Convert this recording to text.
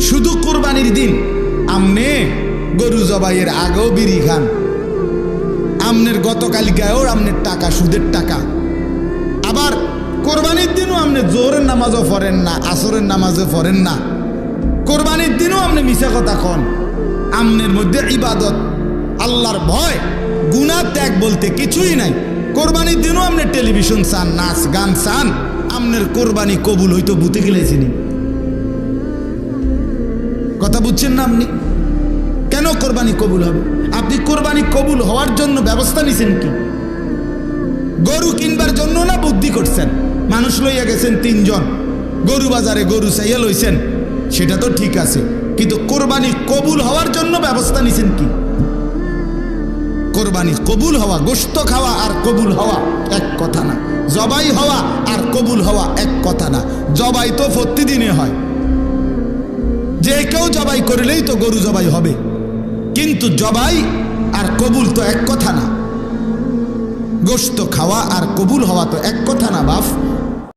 শুধু কোরবানির দিন আমনে গরু জবাইয়ের আগেও বিড়ি খান, আমনের গতকাল গায়েও আমনের টাকা সুদের টাকা, আবার কোরবানির দিনও আপনি জোহরের নামাজও পড়েন না, আসরের নামাজও পড়েন না, কোরবানির দিনও আপনি মিছা কথা কন। আমনের মধ্যে ইবাদত, আল্লাহর ভয়, গুনাহ ত্যাগ বলতে কিছুই নাই। কোরবানির দিনও আপনি টেলিভিশন চান, নাচ গান চান, আমনের কোরবানি কবুল হইতো বুতে গেলেছিনি। কথা বুঝছেন না আপনি? কেন কোরবানি কবুল হবে? আপনি কোরবানি কবুল হওয়ার জন্য ব্যবস্থা নিছেন কি? গরু কিনবার জন্য না বুদ্ধি করছেন? মানুষ লইয়া গেছেন 3 জন, গরু বাজারে গরু চাইয়া লইছেন, সেটা তো ঠিক আছে, কিন্তু কোরবানি কবুল হওয়ার জন্য ব্যবস্থা নিছেন কি? কোরবানি কবুল হওয়া, গোশত খাওয়া আর কবুল হওয়া এক কথা না। জবাই হওয়া আর কবুল হওয়া এক কথা না। জবাই তো প্রতিদিনে হয়, যে কেউ জবাই করলেই তো গরু জবাই হবে, কিন্তু জবাই আর কবুল তো এক কথা না। গোশত খাওয়া আর কবুল হওয়া তো এক কথা না বাপ।